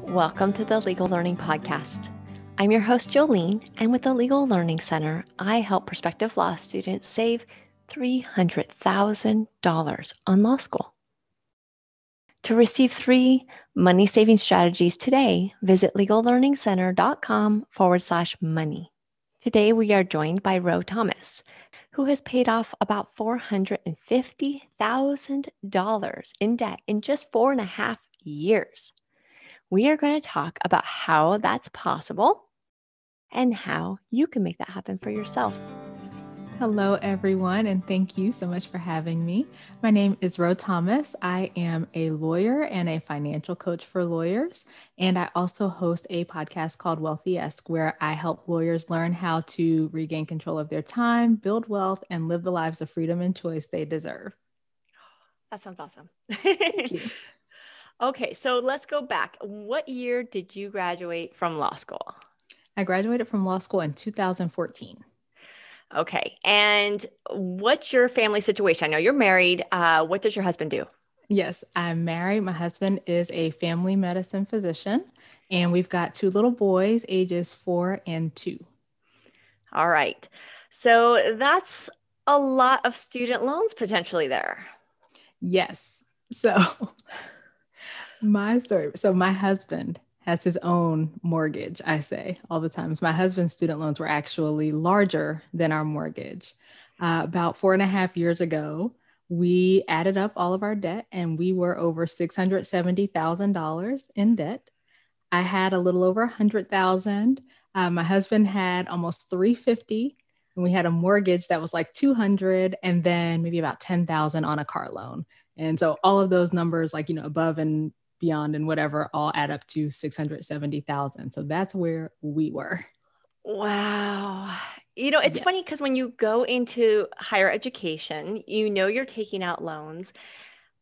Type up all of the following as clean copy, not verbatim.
Welcome to the Legal Learning Podcast. I'm your host, Jolene, and with the Legal Learning Center, I help prospective law students save $300,000 on law school. To receive 3 money-saving strategies today, visit legallearningcenter.com/money. Today, we are joined by Rho Thomas, who has paid off about $450,000 in debt in just 4.5 years. We are going to talk about how that's possible and how you can make that happen for yourself. Hello, everyone, and thank you so much for having me. My name is Rho Thomas. I am a lawyer and a financial coach for lawyers, and I also host a podcast called Wealthy-esque, where I help lawyers learn how to regain control of their time, build wealth, and live the lives of freedom and choice they deserve. That sounds awesome. Thank you. Okay, so let's go back. What year did you graduate from law school? I graduated from law school in 2014. Okay, and what's your family situation? I know you're married. What does your husband do? Yes, I'm married. My husband is a family medicine physician, and we've got 2 little boys, ages 4 and 2. All right, so that's a lot of student loans potentially there. Yes. So my story. So my husband has his own mortgage, I say all the time. My husband's student loans were actually larger than our mortgage. About 4.5 years ago, we added up all of our debt and we were over $670,000 in debt. I had a little over $100,000. My husband had almost $350,000, and we had a mortgage that was like $200,000, and then maybe about $10,000 on a car loan. And so all of those numbers, like, above and beyond and whatever, all add up to $670,000. So that's where we were. Wow. It's Yes. funny because when you go into higher education, you're taking out loans,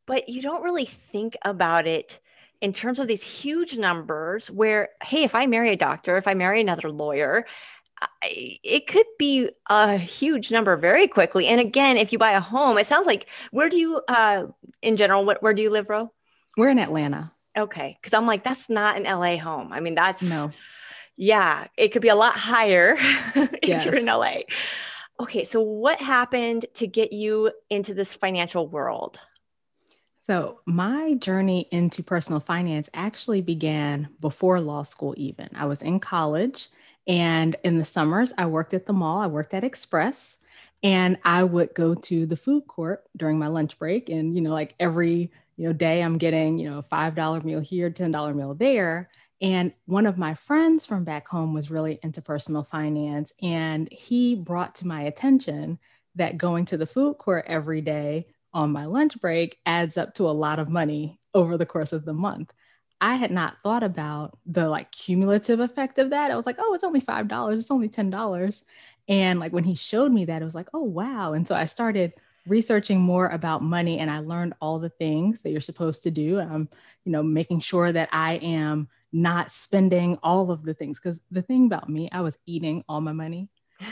but you don't really think about it in terms of these huge numbers where, hey, if I marry a doctor, if I marry another lawyer, it could be a huge number very quickly. And again, if you buy a home, it sounds like, where do you, in general, where do you live, Ro? We're in Atlanta. Okay. Because I'm like, that's not an LA home. I mean, No. yeah, it could be a lot higher if you're in Yes. LA. Okay. So what happened to get you into this financial world? So my journey into personal finance actually began before law school even. I was in college, and in the summers, I worked at the mall. I worked at Express, and I would go to the food court during my lunch break. And, like every, day I'm getting, a $5 meal here, $10 meal there. And one of my friends from back home was really into personal finance, and he brought to my attention that going to the food court every day on my lunch break adds up to a lot of money over the course of the month. I had not thought about the cumulative effect of that. I was like, oh, it's only $5. It's only $10. And when he showed me that, it was like, oh, wow. And so I started researching more about money, and I learned all the things that you're supposed to do. Making sure that I am not spending all of the things. Because the thing about me, I was eating all my money.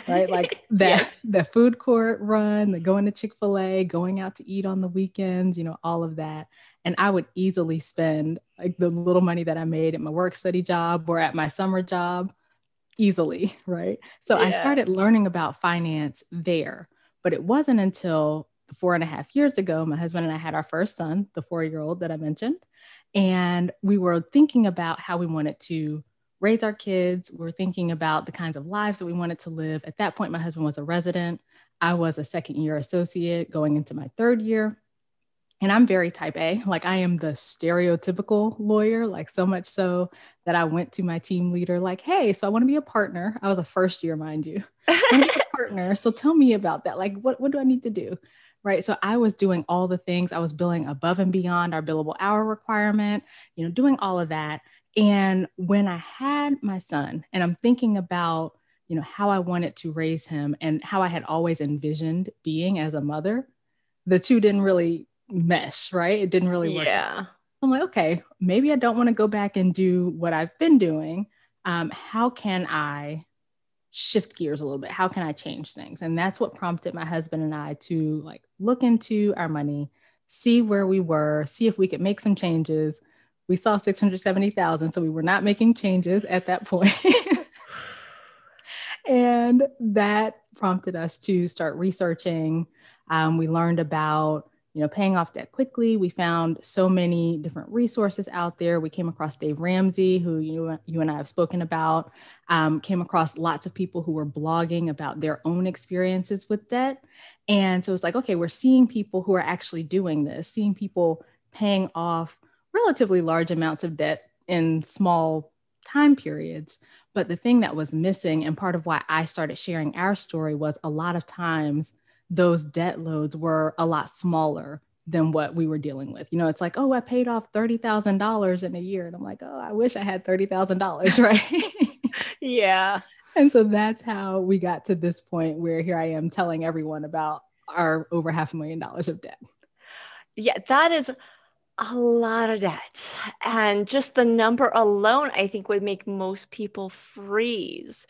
Right? Like that, Yes. the food court run, the going to Chick-fil-A, going out to eat on the weekends, all of that. And I would easily spend the little money that I made at my work study job or at my summer job easily. Right. So I started learning about finance there, but it wasn't until 4.5 years ago, my husband and I had our first son, the 4-year-old that I mentioned, and we were thinking about how we wanted to raise our kids. We're thinking about the kinds of lives that we wanted to live. At that point, my husband was a resident. I was a 2nd-year associate going into my 3rd year. And I'm very type A. I am the stereotypical lawyer, so much so that I went to my team leader hey, so I want to be a partner. I was a 1st year, mind you. I want to be a partner. So tell me about that. What do I need to do? Right. So I was doing all the things. I was billing above and beyond our billable hour requirement, doing all of that. And when I had my son, and I'm thinking about, how I wanted to raise him and how I had always envisioned being as a mother, the two didn't really mesh, right? It didn't really work. Yeah. I'm like, okay, maybe I don't want to go back and do what I've been doing. How can I shift gears a little bit? How can I change things? And that's what prompted my husband and I to look into our money, see where we were, see if we could make some changes, We saw 670,000. So we were not making changes at that point. And that prompted us to start researching. We learned about, paying off debt quickly. We found so many different resources out there. We came across Dave Ramsey, who you and I have spoken about, came across lots of people who were blogging about their own experiences with debt. And so it's like, okay, we're seeing people who are actually doing this, seeing people paying off relatively large amounts of debt in small time periods. But the thing that was missing, and part of why I started sharing our story, was a lot of times those debt loads were a lot smaller than what we were dealing with. It's like, oh, I paid off $30,000 in a year. And I'm like, oh, I wish I had $30,000, right? Yeah. And so that's how we got to this point where here I am telling everyone about our over $500,000 of debt. Yeah, that is a lot of debt. And just the number alone, I think, would make most people freeze.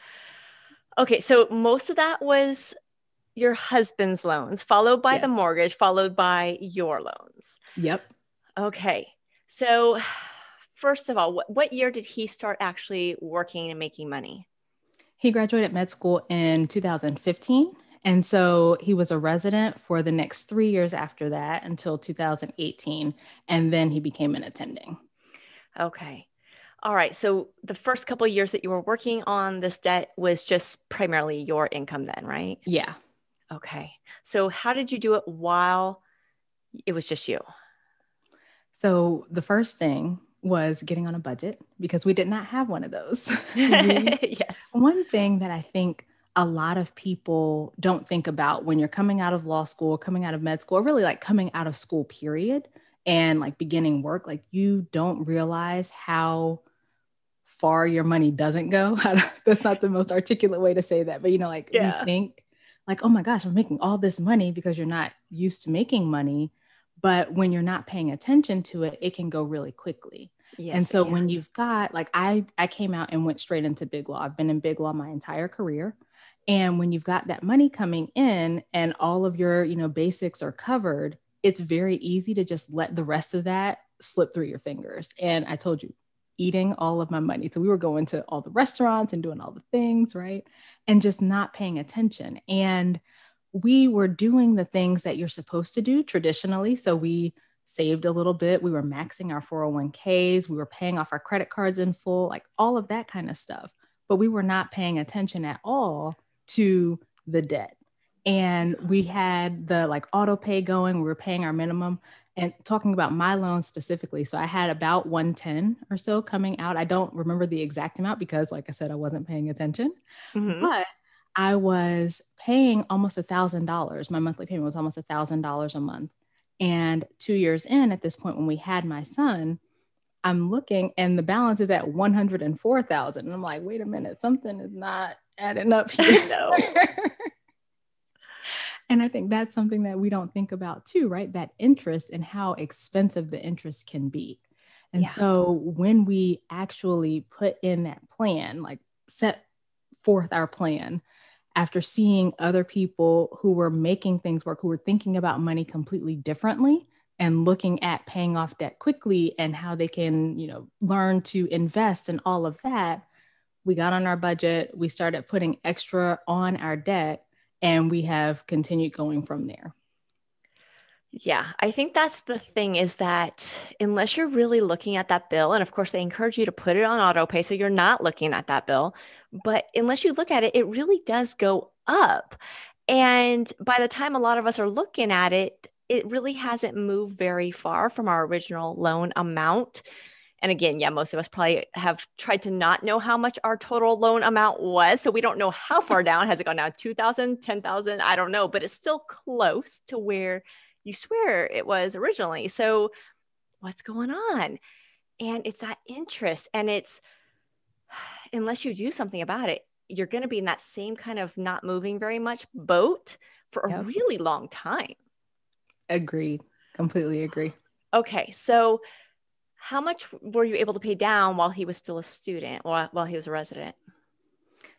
Okay, so most of that was your husband's loans, followed by the Yes. mortgage, followed by your loans. Yep. Okay, so first of all, what year did he start actually working and making money? He graduated med school in 2015. And so he was a resident for the next 3 years after that until 2018. And then he became an attending. Okay. All right. So the first couple of years that you were working on this debt was just primarily your income then, right? Yeah. Okay. So how did you do it while it was just you? So the first thing was getting on a budget because we did not have one of those. Yes. One thing that I think a lot of people don't think about when you're coming out of law school, coming out of med school, or really like coming out of school, period, and like beginning work, like you don't realize how far your money doesn't go. That's not the most articulate way to say that, but like we Yeah. think like, oh my gosh, I'm making all this money because you're not used to making money. But when you're not paying attention to it, it can go really quickly. And Yes, it so can. when you've got like I came out and went straight into big law. I've been in big law my entire career. And when you've got that money coming in and all of your, basics are covered, it's very easy to just let the rest of that slip through your fingers. And I told you, eating all of my money. So we were going to all the restaurants and doing all the things, right? And just not paying attention. And we were doing the things that you're supposed to do traditionally. So we saved a little bit. We were maxing our 401ks. We were paying off our credit cards in full, like all of that kind of stuff. But we were not paying attention at all to the debt. And we had the like auto pay going. We were paying our minimum. And talking about my loan specifically, so I had about 110 or so coming out. I don't remember the exact amount because, like I said, I wasn't paying attention. Mm-hmm. But I was paying almost $1,000. My monthly payment was almost $1,000 a month. And 2 years in, at this point, when we had my son, I'm looking and the balance is at 104,000. And I'm like, wait a minute, something is not adding up here. No. And I think that's something that we don't think about too, right? That interest and how expensive the interest can be. And Yeah. so when we actually put in that plan, like set forth our plan after seeing other people who were making things work, who were thinking about money completely differently and looking at paying off debt quickly and how they can, learn to invest and all of that, we got on our budget, we started putting extra on our debt, and we have continued going from there. Yeah, I think that's the thing is that unless you're really looking at that bill, and of course they encourage you to put it on auto pay so you're not looking at that bill, but unless you look at it, it really does go up. And by the time a lot of us are looking at it, it really hasn't moved very far from our original loan amount. And again, yeah, most of us probably have tried to not know how much our total loan amount was. So we don't know how far down. Has it gone down 2,000, 10,000? I don't know, but it's still close to where you swear it was originally. So what's going on? And it's that interest. And it's, unless you do something about it, you're going to be in that same kind of not moving very much boat for a Yep. really long time. Agreed. Completely agree. Okay. So how much were you able to pay down while he was still a student or while he was a resident?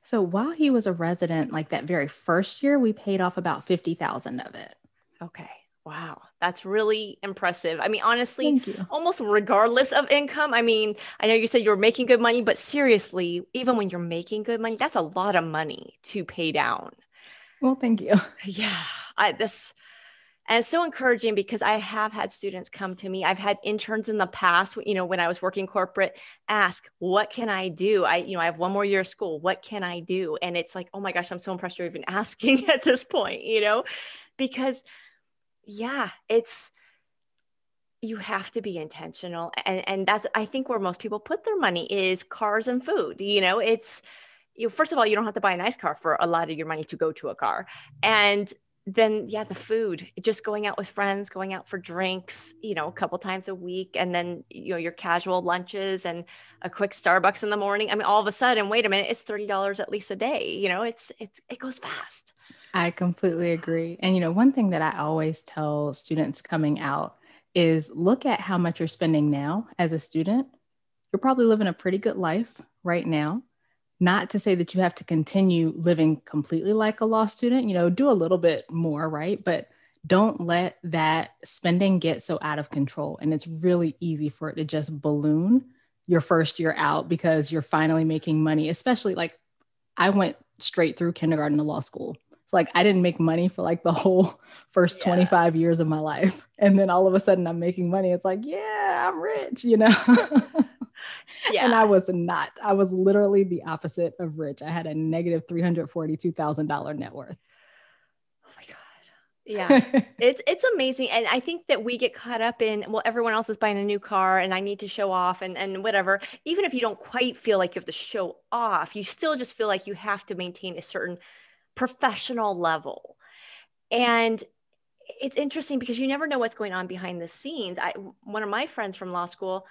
So while he was a resident, like that very first year, we paid off about 50,000 of it. Okay. Wow, that's really impressive. I mean, honestly, Thank you. almost regardless of income. I mean, I know you said you were making good money, but seriously, even when you're making good money, that's a lot of money to pay down. Well, thank you. Yeah, this and it's so encouraging because I have had students come to me. I've had interns in the past, when I was working corporate, ask, "What can I do? I have one more year of school. What can I do?" And it's like, "Oh my gosh, I'm so impressed you're even asking at this point, because yeah, it's you have to be intentional, and that's I think where most people put their money is cars and food. It's first of all, you don't have to buy a nice car for a lot of your money to go to a car. And then, yeah, the food, just going out with friends, going out for drinks, a couple times a week, and then, your casual lunches and a quick Starbucks in the morning. I mean, all of a sudden, wait a minute, it's $30 at least a day. It goes fast. I completely agree. And, one thing that I always tell students coming out is look at how much you're spending now as a student. You're probably living a pretty good life right now. Not to say that you have to continue living completely like a law student, do a little bit more, right? But don't let that spending get so out of control. And it's really easy for it to just balloon your first year out because you're finally making money, especially like I went straight through kindergarten to law school. So like I didn't make money for like the whole first Yeah. 25 years of my life. And then all of a sudden I'm making money. It's like, yeah, I'm rich. Yeah. And I was not. I was literally the opposite of rich. I had a negative $342,000 net worth. Oh my God. Yeah. It's amazing. And I think that we get caught up in, well, everyone else is buying a new car and I need to show off and whatever. Even if you don't quite feel like you have to show off, you still just feel like you have to maintain a certain professional level. And it's interesting because you never know what's going on behind the scenes. One of my friends from law school,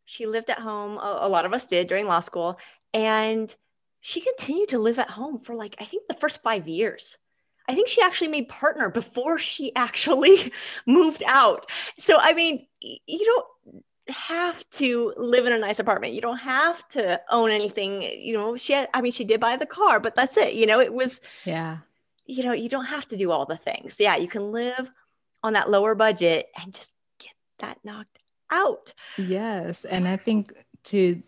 she lived at home. A lot of us did during law school, and she continued to live at home for like I think the first 5 years. I think she actually made partner before she actually moved out. So I mean, you don't have to live in a nice apartment. You don't have to own anything. She did buy the car, but that's it. It was Yeah. you don't have to do all the things. Yeah, you can live on that lower budget and just get that knocked out. Yes. And I think to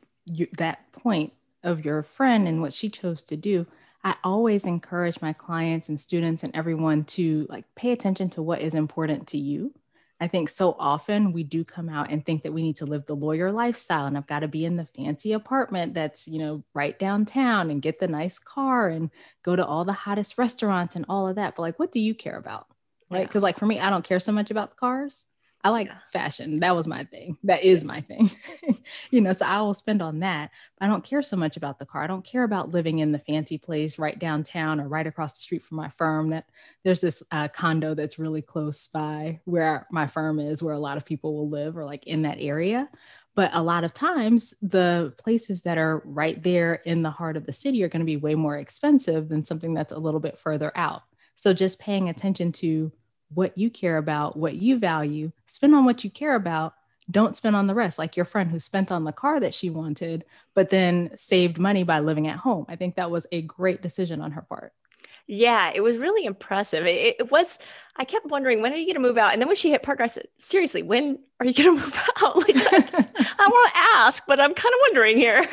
that point of your friend and what she chose to do, I always encourage my clients and students and everyone to like pay attention to what is important to you. I think so often we do come out and think that we need to live the lawyer lifestyle and I've got to be in the fancy apartment that's, right downtown and get the nice car and go to all the hottest restaurants and all of that. But like, what do you care about? Right. Yeah. Because like for me, I don't care so much about the cars. I like Yeah. fashion. That was my thing. That is my thing. So I will spend on that. But I don't care so much about the car. I don't care about living in the fancy place right downtown or right across the street from my firm. That there's this condo that's really close by where my firm is, where a lot of people will live or like in that area. But a lot of times, the places that are right there in the heart of the city are going to be way more expensive than something that's a little bit further out. So just paying attention to what you care about, what you value, spend on what you care about. Don't spend on the rest, like your friend who spent on the car that she wanted, but then saved money by living at home. I think that was a great decision on her part. Yeah, it was really impressive. It was, I kept wondering, when are you going to move out? And then when she hit partner, I said, seriously, when are you going to move out? Like, I want to ask, but I'm kind of wondering here.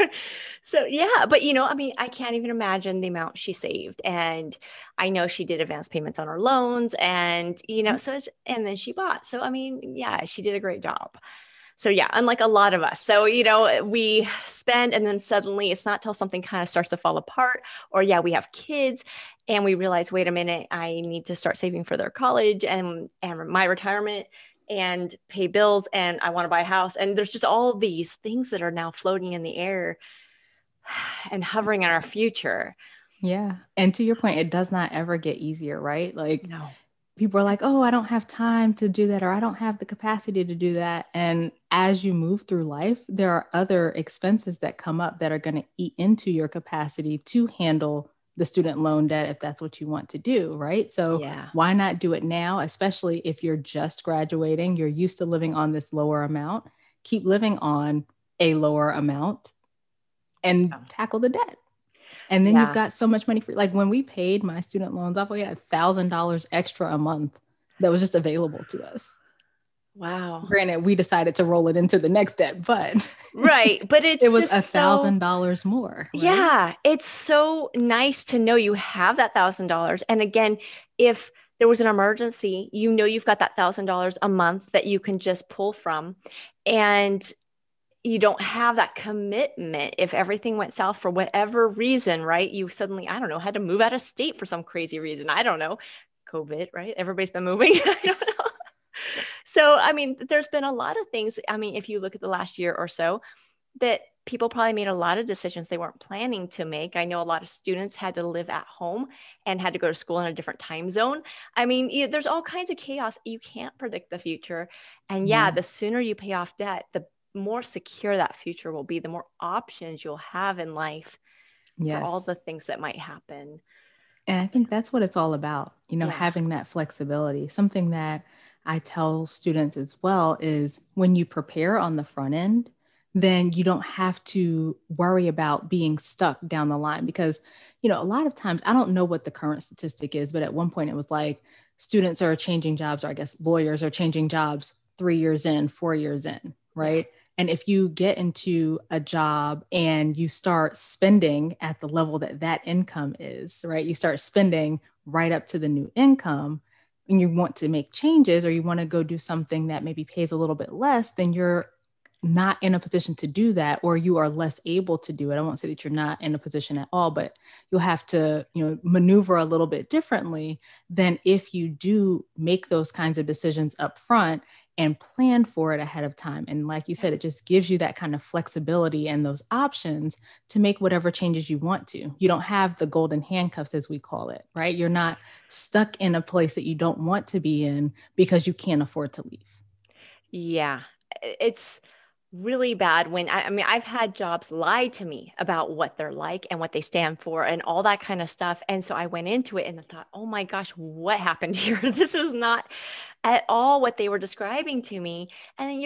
So, yeah, but I can't even imagine the amount she saved. And I know she did advance payments on her loans and then she bought. So, yeah, she did a great job. So yeah, unlike a lot of us. So, we spend and then suddenly it's not till something kind of starts to fall apart or yeah, we have kids and we realize, wait a minute, I need to start saving for their college and my retirement and pay bills and I want to buy a house. And there's just all of these things that are now floating in the air and hovering in our future. Yeah. And to your point, it does not ever get easier, right? Like No. people are like, oh, I don't have time to do that, or I don't have the capacity to do that. And as you move through life, there are other expenses that come up that are going to eat into your capacity to handle the student loan debt if that's what you want to do, right? So Yeah. why not do it now, especially if you're just graduating, you're used to living on this lower amount, keep living on a lower amount and tackle the debt. And then you've Yeah. got so much money for like when we paid my student loans off, we had $1,000 extra a month that was just available to us. Wow. Granted, we decided to roll it into the next debt, but Right. But it it's was just a so, thousand dollars more, right? yeah, it's so nice to know you have that $1,000. And again, if there was an emergency, you know you've got that $1,000 a month that you can just pull from. And you don't have that commitment if everything went south for whatever reason, right? You suddenly, I don't know, had to move out of state for some crazy reason. I don't know. COVID, right? Everybody's been moving. I don't know. So, I mean, there's been a lot of things. I mean, if you look at the last year or so, that people probably made a lot of decisions they weren't planning to make. I know a lot of students had to live at home and had to go to school in a different time zone. I mean, there's all kinds of chaos. You can't predict the future. And yeah, Yeah. the sooner you pay off debt, the more secure that future will be, the more options you'll have in life for all Yes. the things that might happen. And I think that's what it's all about, Yeah. having that flexibility. Something that I tell students as well is when you prepare on the front end, then you don't have to worry about being stuck down the line because, a lot of times, I don't know what the current statistic is, but at one point it was like students are changing jobs, or I guess lawyers are changing jobs 3 years in, 4 years in, Yeah. right? And if you get into a job and you start spending at the level that that income is, right? You start spending right up to the new income and you want to make changes or you want to go do something that maybe pays a little bit less, then you're not in a position to do that, or you are less able to do it. I won't say that you're not in a position at all, but you'll have to, maneuver a little bit differently than if you do make those kinds of decisions up front and plan for it ahead of time. And like you Yeah. said, it just gives you that kind of flexibility and those options to make whatever changes you want to. You don't have the golden handcuffs, as we call it, right? You're not stuck in a place that you don't want to be in because you can't afford to leave. Yeah. It's really bad when I mean, I've had jobs lie to me about what they're like and what they stand for and all that kind of stuff. And so I went into it and I thought, oh my gosh, what happened here? This is not at all what they were describing to me. And then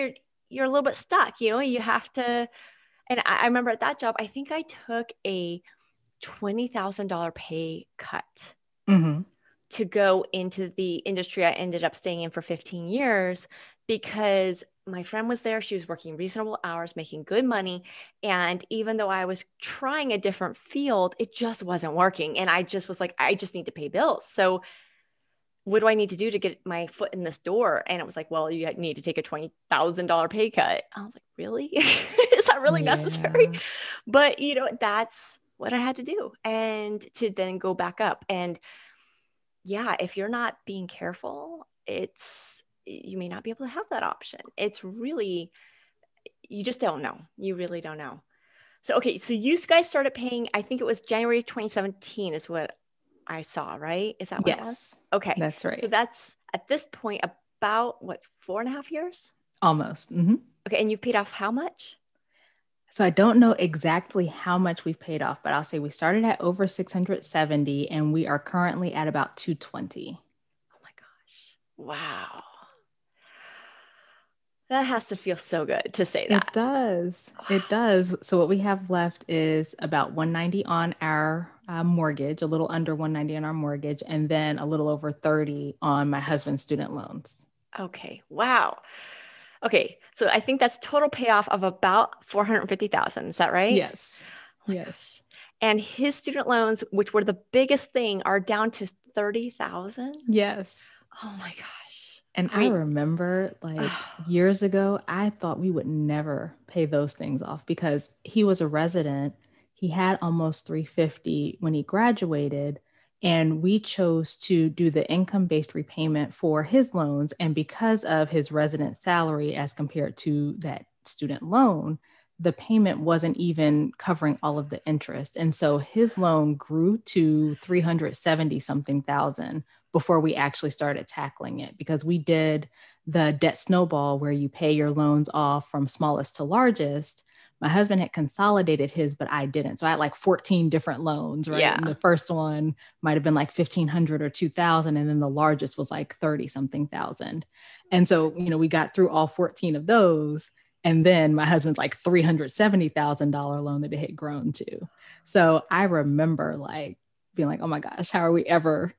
you're a little bit stuck, you have to. And I remember at that job, I think I took a $20,000 pay cut Mm-hmm. to go into the industry I ended up staying in for 15 years because my friend was there. She was working reasonable hours, making good money. And even though I was trying a different field, it just wasn't working. And I just was like, I just need to pay bills. So what do I need to do to get my foot in this door? And it was like, well, you need to take a $20,000 pay cut. I was like, really? Is that really necessary? Yeah. But, that's what I had to do. And to then go back up. And yeah, if you're not being careful, you may not be able to have that option. It's really, you just don't know. You really don't know. So, okay, so you guys started paying, I think it was January 2017 is what I saw, right? Is that when it was? Yes, Okay. that's So right. that's at this point about what, 4.5 years? Almost. Mm-hmm. Okay. And you've paid off how much? So I don't know exactly how much we've paid off, but I'll say we started at over 670 and we are currently at about 220. Oh my gosh. Wow. That has to feel so good to say It that. does. It does. So what we have left is about 190 on our mortgage, a little under 190 on our mortgage, and then a little over 30 on my husband's student loans. Okay. Wow. Okay. So I think that's total payoff of about 450,000. Is that right? Yes. Oh my Yes. gosh. And his student loans, which were the biggest thing, are down to 30,000. Yes. Oh my gosh. And I I mean, remember like oh, years ago, I thought we would never pay those things off because he was a resident. He had almost 350 when he graduated. And we chose to do the income based repayment for his loans. And because of his resident salary as compared to that student loan, the payment wasn't even covering all of the interest. And so his loan grew to 370 something thousand before we actually started tackling it because we did the debt snowball where you pay your loans off from smallest to largest. My husband had consolidated his, but I didn't. So I had like 14 different loans, right? yeah. And the first one might have been like 1,500 or 2,000. And then the largest was like 30 something thousand. And so, we got through all 14 of those. And then my husband's like $370,000 loan that it had grown to. So I remember like being like, oh my gosh, how are we ever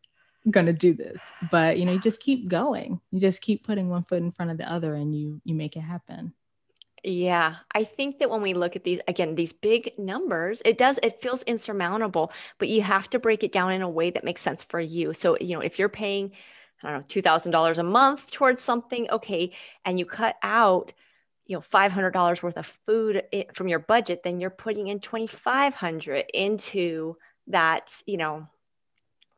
going to do this. But, you just keep going. You just keep putting one foot in front of the other and you make it happen. Yeah, I think that when we look at these, again, these big numbers, it feels insurmountable, but you have to break it down in a way that makes sense for you. So, if you're paying, I don't know, $2,000 a month towards something, okay, and you cut out, $500 worth of food from your budget, then you're putting in 2,500 into that,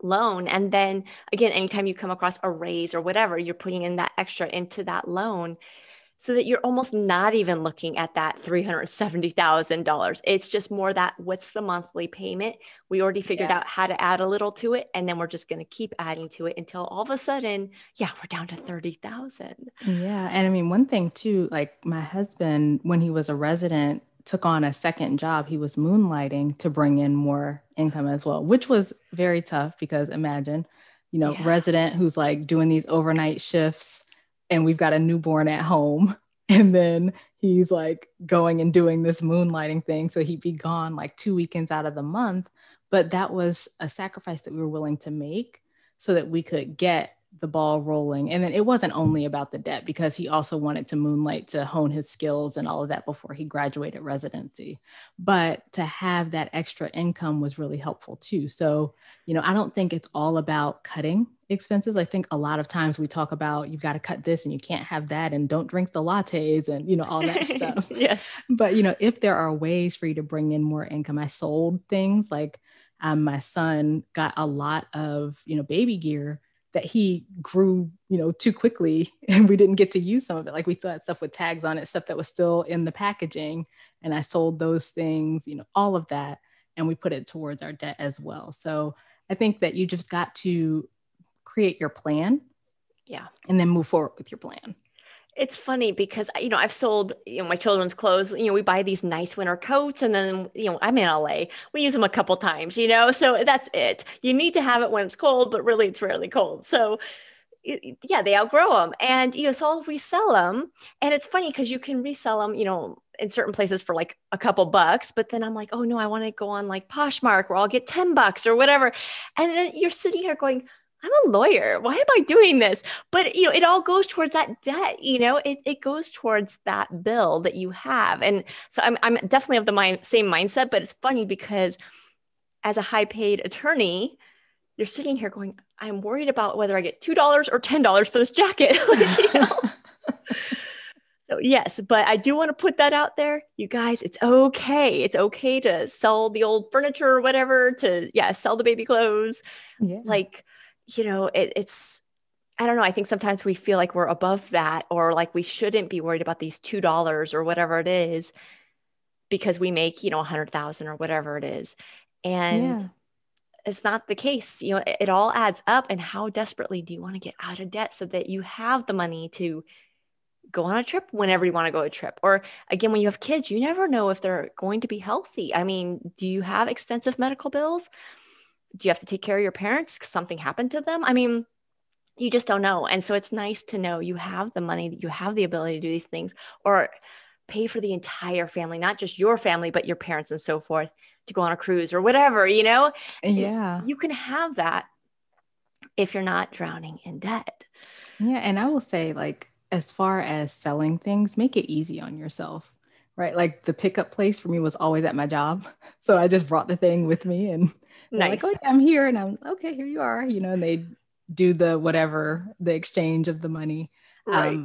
loan. And then again, anytime you come across a raise or whatever, you're putting in that extra into that loan so that you're almost not even looking at that $370,000. It's just more that what's the monthly payment? We already figured Yeah. out how to add a little to it, and then we're just going to keep adding to it until all of a sudden, yeah, we're down to 30,000. Yeah. And I mean, one thing too, like my husband, when he was a resident, took on a second job. He was moonlighting to bring in more income as well, which was very tough because imagine, Yeah. resident who's like doing these overnight shifts and we've got a newborn at home. And then he's like going and doing this moonlighting thing. So he'd be gone like 2 weekends out of the month. But that was a sacrifice that we were willing to make so that we could get the ball rolling. And then it wasn't only about the debt because he also wanted to moonlight to hone his skills and all of that before he graduated residency. But to have that extra income was really helpful too. So, I don't think it's all about cutting expenses. I think a lot of times we talk about you've got to cut this and you can't have that and don't drink the lattes and, all that stuff. Yes. But, if there are ways for you to bring in more income, I sold things like my son got a lot of, baby gear that he grew, too quickly and we didn't get to use some of it. Like we still had stuff with tags on it, stuff that was still in the packaging. And I sold those things, all of that. And we put it towards our debt as well. So I think that you just got to create your plan. Yeah. And then move forward with your plan. It's funny because, I've sold, my children's clothes. We buy these nice winter coats and then, I'm in LA. We use them a couple times, so that's it. You need to have it when it's cold, but really it's rarely cold. So yeah, they outgrow them. And, so I'll resell them. And it's funny because you can resell them, in certain places for like a couple bucks. But then I'm like, oh no, I want to go on like Poshmark where I'll get $10 or whatever. And then you're sitting here going, I'm a lawyer. Why am I doing this? But, it all goes towards that debt, it goes towards that bill that you have. And so I'm definitely of the same mindset, but it's funny because as a high paid attorney, you're sitting here going, I'm worried about whether I get $2 or $10 for this jacket. So yes, but I do want to put that out there. You guys, it's okay. It's okay to sell the old furniture or whatever, to, sell the baby clothes. Yeah. Like, it's, I don't know. I think sometimes we feel like we're above that or like we shouldn't be worried about these $2 or whatever it is because we make, 100,000 or whatever it is. And Yeah. it's not the case. It all adds up. And how desperately do you want to get out of debt so that you have the money to go on a trip whenever you want to go on a trip? Or again, when you have kids, you never know if they're going to be healthy. I mean, do you have extensive medical bills? Do you have to take care of your parents because something happened to them? I mean, you just don't know. And so it's nice to know you have the money, that you have the ability to do these things or pay for the entire family, not just your family, but your parents and so forth to go on a cruise or whatever, Yeah. You can have that if you're not drowning in debt. Yeah. And I will say, like, as far as selling things, make it easy on yourself, right? Like the pickup place for me was always at my job. So I just brought the thing with me and they're like, oh, Nice. yeah, I'm here. And I'm okay, here you are, and they do the whatever, the exchange of the money. Right.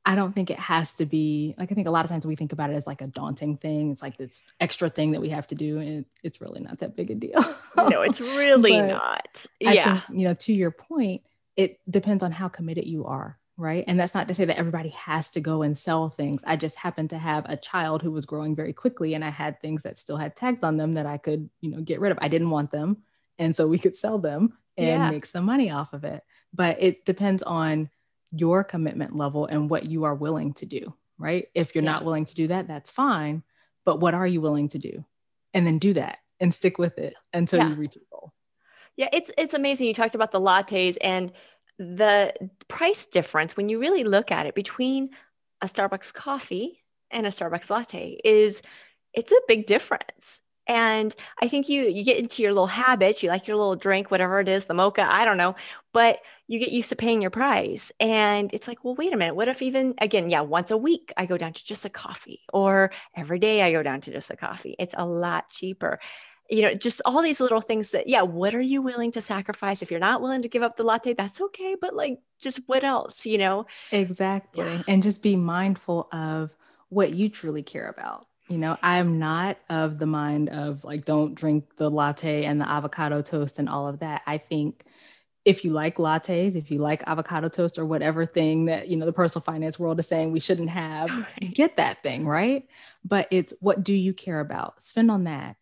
I don't think it has to be like, I think a lot of times we think about it as like a daunting thing. It's like this extra thing that we have to do. And it's really not that big a deal. No, it's really But not. I Yeah. think, to your point, it depends on how committed you are, right? And that's not to say that everybody has to go and sell things. I just happened to have a child who was growing very quickly and I had things that still had tags on them that I could, get rid of. I didn't want them. And so we could sell them and Yeah. make some money off of it. But it depends on your commitment level and what you are willing to do, right? If you're Yeah. not willing to do that, that's fine. But what are you willing to do? And then do that and stick with it until Yeah. you reach your goal. Yeah. It's amazing. You talked about the lattes and the price difference when you really look at it between a Starbucks coffee and a Starbucks latte it's a big difference. And I think you get into your little habits. You like your little drink, whatever it is, the mocha, I don't know, but you get used to paying your price. And it's like, well, wait a minute. What if even again, yeah, once a week I go down to just a coffee, or every day I go down to just a coffee? It's a lot cheaper. Just all these little things that, yeah, what are you willing to sacrifice? If you're not willing to give up the latte, that's okay. But like, just what else? Yeah. Exactly. And just be mindful of what you truly care about. I am not of the mind of like, don't drink the latte and the avocado toast and all of that. I think if you like lattes, if you like avocado toast or whatever thing that, the personal finance world is saying we shouldn't have, Right. get that thing, right? But it's what do you care about? Spend on that.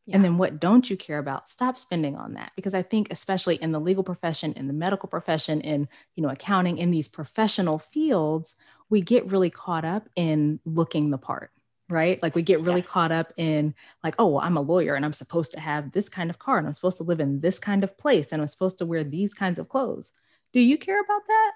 And Yeah. then what don't you care about? Stop spending on that. Because I think, especially in the legal profession, in the medical profession, in accounting, in these professional fields, we get really caught up in looking the part, right? Like we get really caught Yes. up in like, oh, well, I'm a lawyer and I'm supposed to have this kind of car and I'm supposed to live in this kind of place and I'm supposed to wear these kinds of clothes. Do you care about that?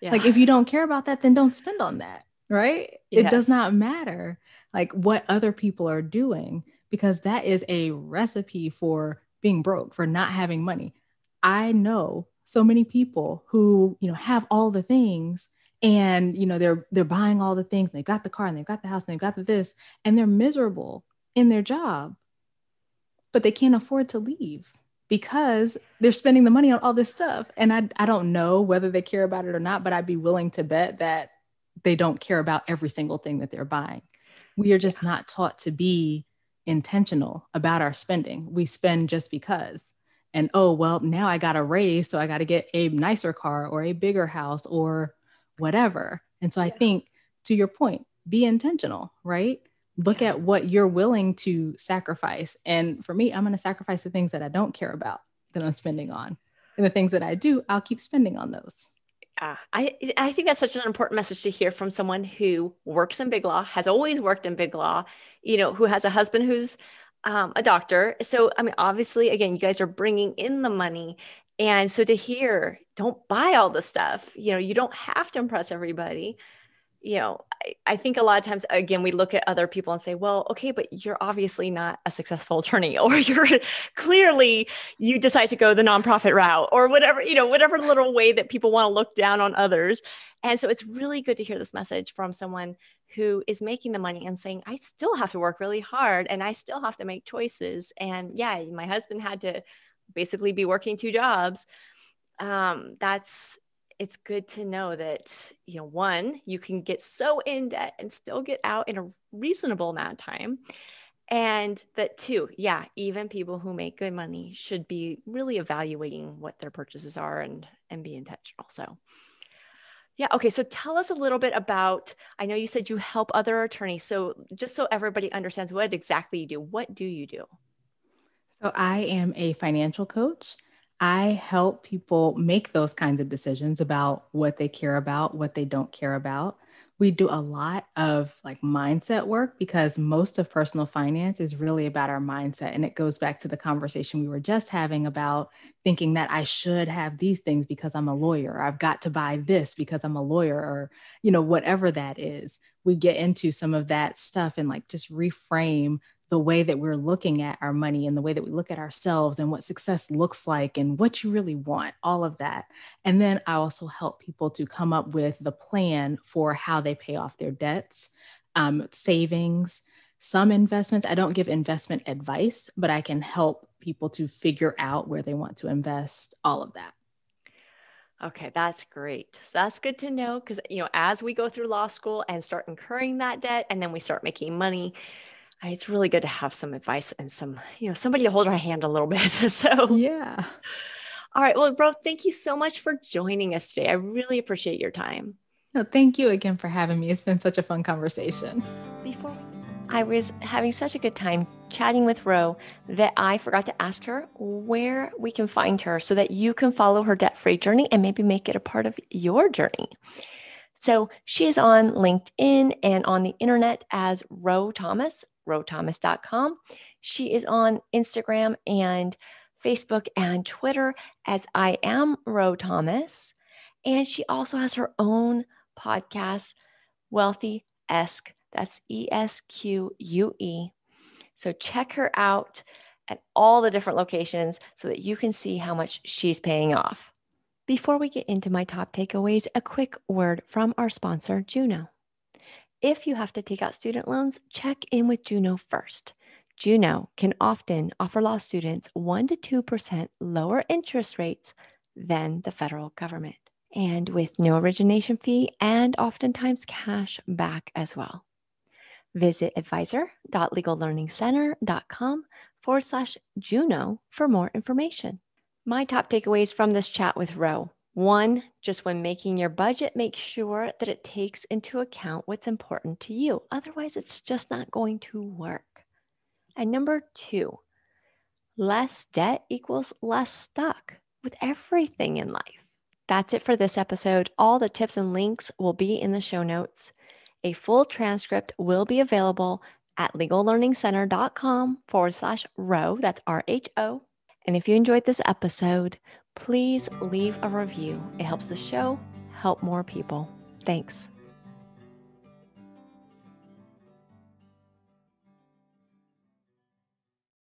Yeah. Like if you don't care about that, then don't spend on that, right? It does Yes. not matter like what other people are doing because that is a recipe for being broke, for not having money. I know so many people who, have all the things and, they're buying all the things, and they've got the car and they've got the house and they've got this and they're miserable in their job, but they can't afford to leave because they're spending the money on all this stuff. And I don't know whether they care about it or not, but I'd be willing to bet that they don't care about every single thing that they're buying. We are just Yeah. not taught to be intentional about our spending. We spend just because. And oh, well, now I got a raise, so I got to get a nicer car or a bigger house or whatever. And so I Yeah. think, to your point, be intentional, right? Look Yeah. at what you're willing to sacrifice. And for me, I'm going to sacrifice the things that I don't care about that I'm spending on. And the things that I do, I'll keep spending on those. I think that's such an important message to hear from someone who works in big law, has always worked in big law, who has a husband who's a doctor. So, I mean, obviously, again, you guys are bringing in the money. And so to hear, don't buy all the stuff, you don't have to impress everybody. I think a lot of times, again, we look at other people and say, well, okay, but you're obviously not a successful attorney, or you're clearly you decide to go the nonprofit route, or whatever, whatever little way that people want to look down on others. And so it's really good to hear this message from someone who is making the money and saying, I still have to work really hard and I still have to make choices. And yeah, my husband had to basically be working two jobs. That's it's good to know that, one, you can get so in debt and still get out in a reasonable amount of time. And that two, yeah, even people who make good money should be really evaluating what their purchases are and be intentional. So yeah, okay. So tell us a little bit about, I know you said you help other attorneys. So just so everybody understands what exactly you do, what do you do? So I am a financial coach. I help people make those kinds of decisions about what they care about, what they don't care about. We do a lot of like mindset work because most of personal finance is really about our mindset. And it goes back to the conversation we were just having about thinking that I should have these things because I'm a lawyer, or I've got to buy this because I'm a lawyer, or, whatever that is. We get into some of that stuff and like just reframe the way that we're looking at our money and the way that we look at ourselves and what success looks like and what you really want, all of that. And then I also help people to come up with the plan for how they pay off their debts, savings, some investments. I don't give investment advice, but I can help people to figure out where they want to invest, all of that. Okay, that's great. So that's good to know because, as we go through law school and start incurring that debt and then we start making money, it's really good to have some advice and somebody to hold our hand a little bit. So, Yeah. all right. Well, bro, thank you so much for joining us today. I really appreciate your time. No, thank you again for having me. It's been such a fun conversation. Before I was having such a good time chatting with Ro that I forgot to ask her where we can find her so that you can follow her debt-free journey and maybe make it a part of your journey. So she is on LinkedIn and on the internet as Rho Thomas, rhothomas.com. She is on Instagram and Facebook and Twitter as I am Rho Thomas. And she also has her own podcast, Wealthy Esque. That's ESQUE. So check her out at all the different locations so that you can see how much she's paying off. Before we get into my top takeaways, a quick word from our sponsor, Juno. If you have to take out student loans, check in with Juno first. Juno can often offer law students 1 to 2% lower interest rates than the federal government, and with no origination fee and oftentimes cash back as well. Visit advisor.legallearningcenter.com/Juno for more information. My top takeaways from this chat with Rho. 1, just when making your budget, make sure that it takes into account what's important to you. Otherwise, it's just not going to work. And number 2, less debt equals less stuck with everything in life. That's it for this episode. All the tips and links will be in the show notes. A full transcript will be available at legallearningcenter.com/Rho. That's RHO. And if you enjoyed this episode, please leave a review. It helps the show help more people. Thanks.